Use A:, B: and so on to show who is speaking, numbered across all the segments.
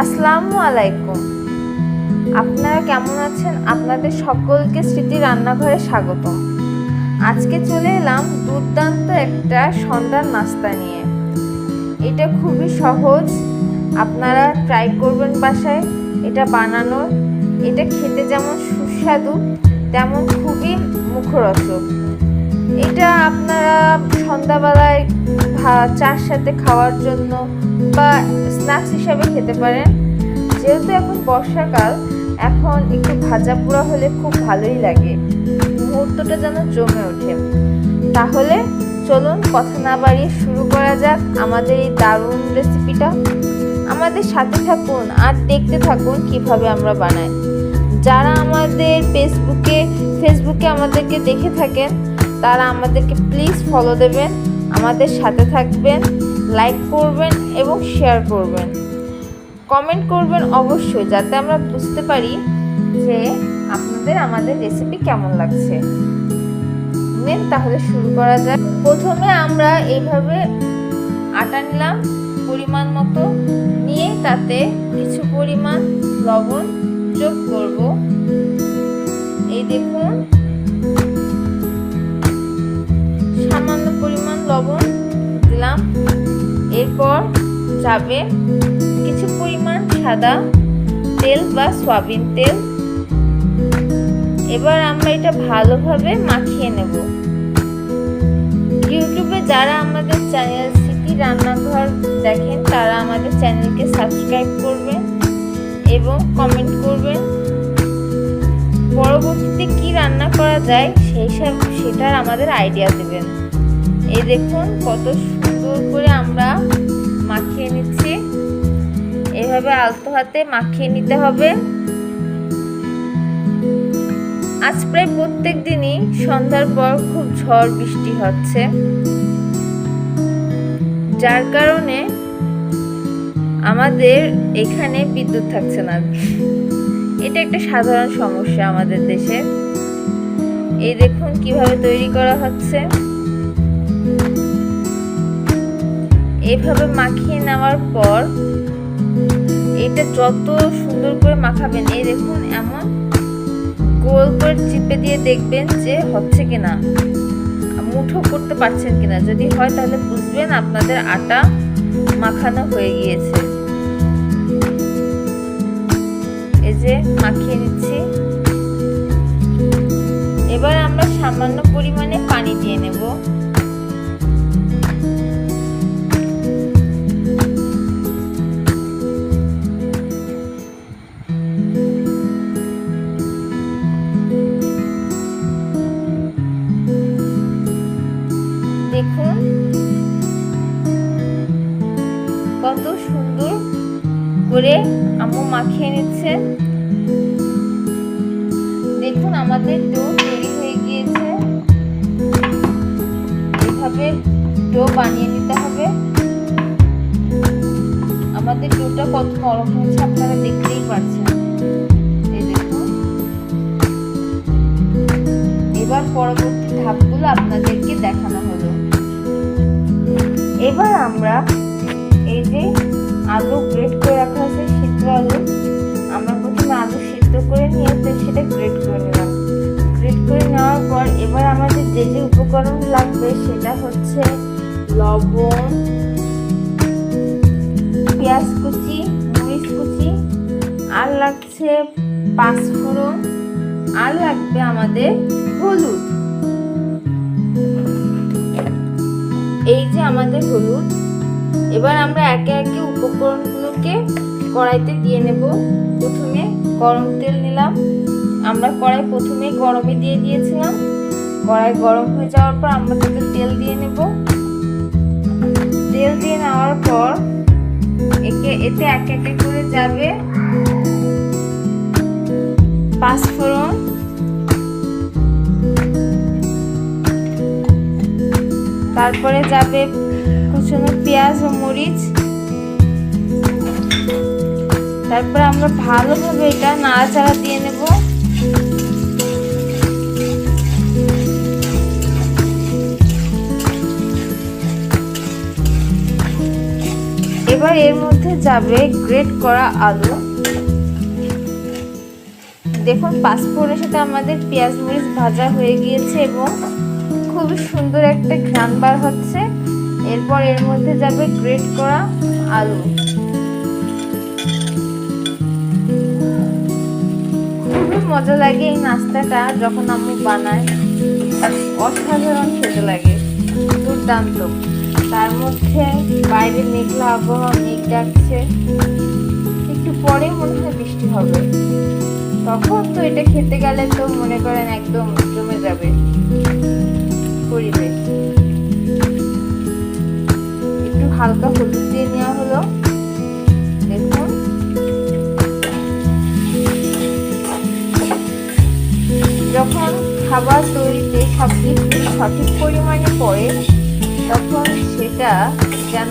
A: আসসালামু আলাইকুম। আপনারা কেমন আছেন? আপনাদের সকলকে স্মৃতি রান্নাঘরে স্বাগতম। আজকে চলে এলাম দুর্দান্ত একটা সন্ধ্যার নাস্তা নিয়ে। এটা খুবই সহজ, আপনারা ট্রাই করবেন বাসায় এটা বানানোর। এটা খেতে যেমন সুস্বাদু তেমন খুবই মুখরোচক। এটা আপনারা সন্ধ্যাবেলায় চার সাথে খাওয়ার জন্য বা স্ন্যাক্স হিসাবে খেতে পারেন। যেহেতু এখন বর্ষাকাল, এখন একটু ভাজা পোড়া হলে খুব ভালোই লাগে, মুহূর্তটা যেন জমে ওঠে। তাহলে চলুন কথা না বাড়িয়ে শুরু করা যাক আমাদের এই দারুণ রেসিপিটা। আমাদের সাথে থাকুন আর দেখতে থাকুন কিভাবে আমরা বানাই। যারা আমাদের ফেসবুকে আমাদেরকে দেখে থাকেন তারা আমাদেরকে প্লিজ ফলো দেবেন, আমাদের সাথে থাকবেন, লাইক করবেন এবং শেয়ার করবেন, কমেন্ট করবেন অবশ্যই, যাতে আমরা বুঝতে পারি যে আপনাদের আমাদের রেসিপি কেমন লাগছে। তাহলে শুরু করা যাক। প্রথমে আমরা এইভাবে আটা নিলাম পরিমাণ মতো, নিয়ে তাতে কিছু পরিমাণ লবণ যোগ করব। এই দেখুন, সামান্য পরিমাণ লবণ দিলাম। এরপর যাবে কিছু পরিমাণ সাদা তেল বা সয়াবিন তেল। এবার আমরা এটা ভালোভাবে মাখিয়ে নেব। ইউটিউবে যারা আমাদের চ্যানেল স্মৃতি রান্নাঘর দেখেন তারা আমাদের চ্যানেলকে সাবস্ক্রাইব করবেন এবং কমেন্ট করবেন। পরবর্তীতে কি রান্না করা যায় সেটার আমাদের আইডিয়া দেবেন। এই দেখুন কত সুন্দর করে আমরা মাখিয়ে নিচ্ছি। এভাবে আলতো হাতে মাখিয়ে নিতে হবে। আজ প্রায় প্রত্যেক দিনই সন্ধ্যার পর খুব ঝড় বৃষ্টি হচ্ছে, যার কারণে আমাদের এখানে বিদ্যুৎ থাকছে না। এটা একটা সাধারণ সমস্যা আমাদের দেশে। এই দেখুন কিভাবে তৈরি করা হচ্ছে। এভাবে মাখিয়ে নেওয়ার পর এটা যত সুন্দর করে মাখাবেন, এই দেখুন এমন গোল করে চিপে দিয়ে দেখবেন যে হচ্ছে কিনা, মুঠো করতে পারছেন কিনা। যদি হয় তাহলে বুঝবেন আপনাদের আটা মাখানো হয়ে গিয়েছে। এই যে মাখিয়ে নিচ্ছি। এবার আমরা সামান্য পরিমাণে পানি দিয়ে নেব। দেখুন কত সুন্দর করে আম্মু মাখিয়ে নিচ্ছে। দেখুন আমাদের ডো তৈরি হয়ে গিয়েছে। এইভাবে ডো বানিয়ে নিতে হবে। আমাদের ডোটা কত নরম হয়েছে আপনারা দেখতেই পাচ্ছেন। এই দেখুন, এবার পরবর্তী ধাপগুলো আপনাদেরকে দেখানো হলো। এবার আমরা এই যে আলু গ্রেট করে রাখা আছে, সিদ্ধ আলু, আমরা প্রথমে আলু সিদ্ধ করে নিয়ে সেটা গ্রেট করে নিলাম। গ্রেট করে নেওয়ার পর এবার আমাদের যে যে উপকরণ লাগবে সেটা হচ্ছে লবণ, পেঁয়াজ কুচি, মরিচ কুচি, আর লাগছে পাঁচফোড়ন, আর লাগবে আমাদের হলুদ। এই যে আমাদের হলুদ। এবার আমরা একে একে উপকরণগুলোকে কড়াইতে দিয়ে নেব। প্রথমে গরম তেল নিলাম। আমরা কড়াই প্রথমে গরমে দিয়ে দিয়েছিলাম। কড়াই গরম হয়ে যাওয়ার পর আমরা তাতে তেল দিয়ে নেব। তেল দিয়ে নেওয়ার পর এতে একে একে করে যাবে পাঁচফোড়ন, তারপরে যাবে কুচনো পেঁয়াজ ও মরিচ। তারপরে আমরা ভালোভাবে এটা নাড়াচাড়া দিয়ে নেব। এবার এর মধ্যে যাবে গ্রেট করা আলু। দেখুন পাঁচফোড়নের সাথে আমাদের পেঁয়াজ মরিচ ভাজা হয়ে গিয়েছে এবং খুবই সুন্দর একটা ঘ্রাণ বার হচ্ছে। এরপর এর মধ্যে যাবে গ্রেট করা আলু। খুবই মজা লাগে এই নাস্তাটা যখন আম্মু বানায়, অসাধারণ খেতে লাগে, দুর্দান্ত। তার মধ্যে বাইরে মেঘলা আবহাওয়া, মেঘ ডাকছে, একটু পরে মনে হয় বৃষ্টি হবে। তখন তো এটা খেতে গেলে তো মনে করেন একদম জমে যাবে পরিবেশ। একটু হালকা হলুদ দিয়ে নেওয়া হলো। দেখুন যখন খাবার তৈরিতে সবকিছু সঠিক পরিমাণে পড়ে তখন সেটা যেন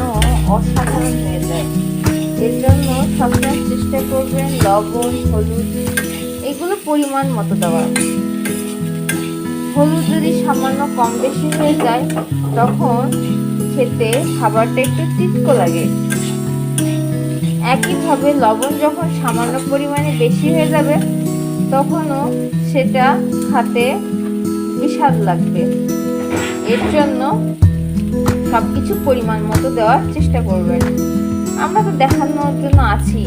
A: অসাধারণ হয়ে যায়। এর জন্য সবসময় চেষ্টা করবেন লবণ, হলুদ এগুলো পরিমাণ মতো দেওয়ার। হলুদ যদি সামান্য কম বেশি হয়ে যায় তখন খেতে খাবারটা একটু তিতো লাগে। একইভাবে লবণ যখন সামান্য পরিমাণে বেশি হয়ে যাবে তখনও সেটা খেতে বিস্বাদ লাগবে। এর জন্য সবকিছু পরিমাণ মতো দেওয়ার চেষ্টা করবেন। আমরা তো দেখানোর জন্য আছি।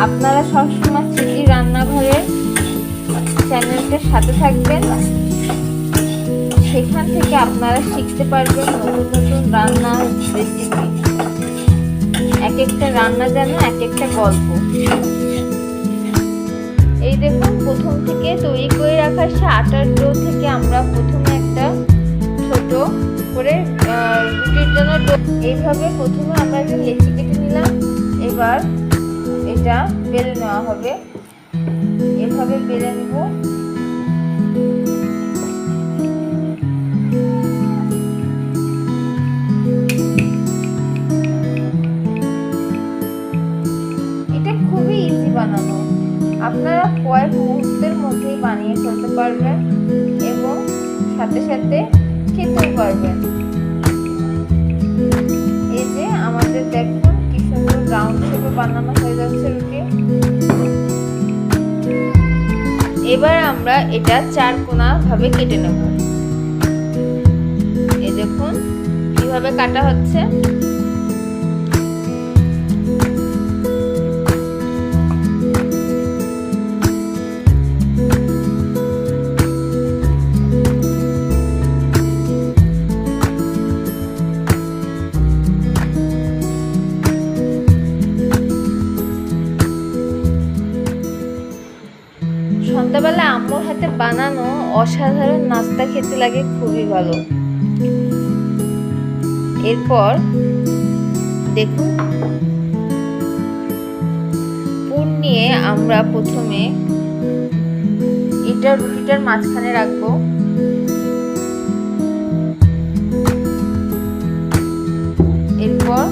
A: আপনারা সবসময় স্মৃতি রান্নাঘরের চ্যানেলটার সাথে থাকবেন, সেখান থেকে আপনারা শিখতে পারবেন নতুন নতুন রান্নার রেসিপি। এক একটা রান্না যেন এক একটা গল্প। এই দেখুন প্রথম থেকে তৈরি করে রাখা সে আটার ডো থেকে আমরা প্রথমে একটা ছোট করে রুটির জন্য ডো, এইভাবে প্রথমে আমরা একটা লেচি কেটে নিলাম। এবার এটা বেলে নেওয়া হবে, এভাবে বেলে নেব। এটা খুবই ইজি বানানো, আপনারা কয়েক মুহূর্তের মধ্যেই বানিয়ে ফেলতে পারবেন এবং সাথে সাথে খেতেও পারবেন। এই যে আমাদের দেখুন কি সুন্দর রাউন্ড শেপে বানানো হয়ে যাচ্ছে রুটি। এবার আমরা এটা চার কোনা ভাবে কেটে নেব। এই দেখুন কিভাবে কাটা হচ্ছে। সন্ধ্যাবেলা আম্মুর হাতে বানানো অসাধারণ নাস্তা খেতে লাগে খুবই ভালো। এরপর দেখুন পুর নিয়ে আমরা প্রথমে এটা রুটিটার মাঝখানে রাখবো। এরপর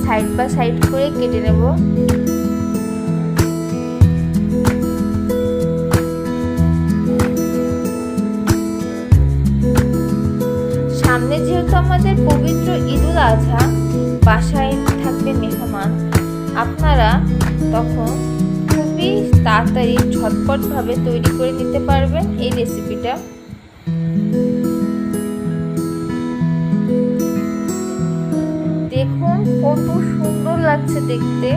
A: সাইড বাই সাইড করে কেটে নেব। সামনে যেহেতু আমাদের পবিত্র ঈদুল আজহা, বাসায় থাকবে মেহমান, আপনারা তখন খুবই তাড়াতাড়ি ঝটপট ভাবে তৈরি করে নিতে পারবেন এই রেসিপিটা। দেখুন কত সুন্দর লাগছে দেখতে।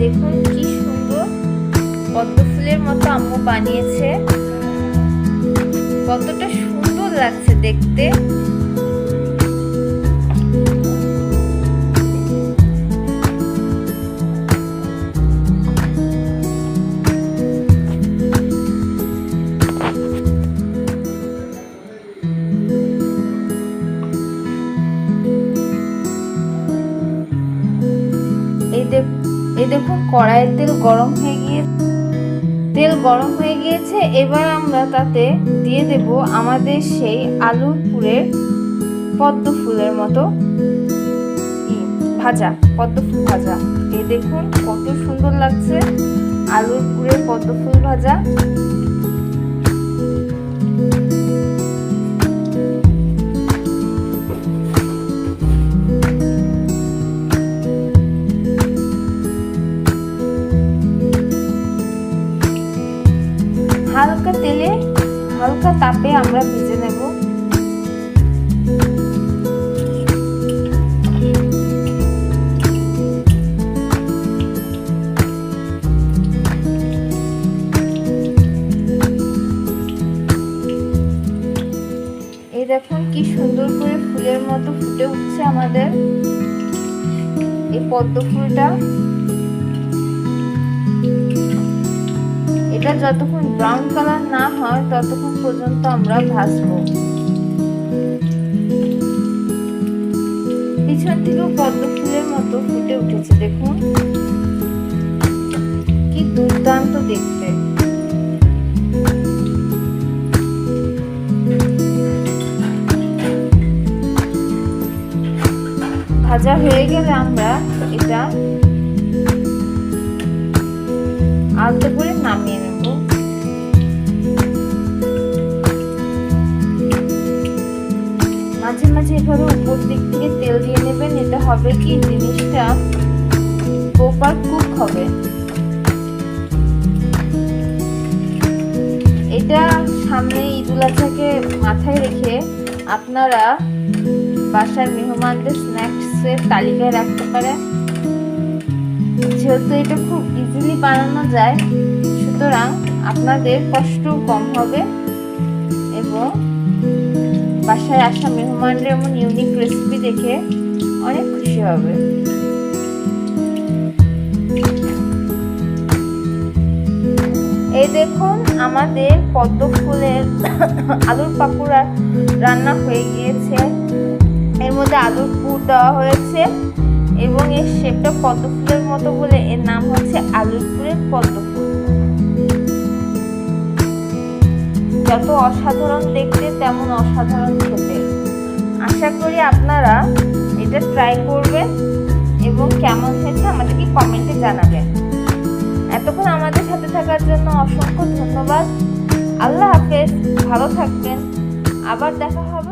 A: দেখুন কি সুন্দর পদ্ম ফুলের মতো আম্মু বানিয়েছে, কতটা সুন্দর লাগছে দেখতে। এই দেখুন কড়াইয়ের তেল গরম হয়ে গিয়েছে। এবার আমরা তাতে দিয়ে দেব আমাদের সেই আলুর পুরের পদ্ম ফুলের মতো পদ্ম ফুল ভাজা। এই দেখুন কত সুন্দর লাগছে আলুর পুরের পদ্ম ফুল ভাজা। হালকা তেলে হালকা তাপে আমরা ভেজে নেব। এই দেখুন কি সুন্দর করে ফুলের মতো ফুটে উঠছে আমাদের এই পদ্ম ফুলটা। এটা যতক্ষণ ব্রাউন কালার না হয় ততক্ষণ পর্যন্ত আমরা ভাজবো। পিছন থেকেও পদ্ম ফুলের মতো ফুটে উঠেছে, দেখুন কি দুর্দান্ত দেখতে। ভাজা হয়ে গেলে আমরা এটা আলতো করে নামিয়ে নেব। মাঝে মাঝে এভাবে উপর দিক থেকে তেল দিয়ে নেবেন। এটা হবে কি জিনিসটা প্রপার কুক হবে। এটা সামনে ঈদুল আজহাকে মাথায় রেখে আপনারা বাসার মেহমানদের স্ন্যাক্সের তালিকায় রাখতে পারেন। যেহেতু এটা খুব ইজিলি বানানো যায়, সুতরাং আপনাদের কষ্টও কম হবে এবং বাসায় আসা মেহমানরা এমন ইউনিক রেসিপি দেখে অনেক খুশি হবে। এই দেখুন আমাদের পদ্ম ফুলের আলুর পাকুড়া রান্না হয়ে গিয়েছে। এর মধ্যে আলুর পুর দেওয়া হয়েছে এবং এর শেপটা পদ্ম ফুলের মতো বলে এর নাম হচ্ছে আলুর পুরের পদ্ম ফুল। যত অসাধারণ দেখতে তেমন অসাধারণ খেতে। আশা করি আপনারা এটা ট্রাই করবেন এবং কেমন হয়েছে আমাদেরকে কমেন্টে জানাবেন। এতক্ষণ আমাদের সাথে থাকার জন্য অসংখ্য ধন্যবাদ। আল্লাহ হাফেজ, ভালো থাকবেন, আবার দেখা হবে।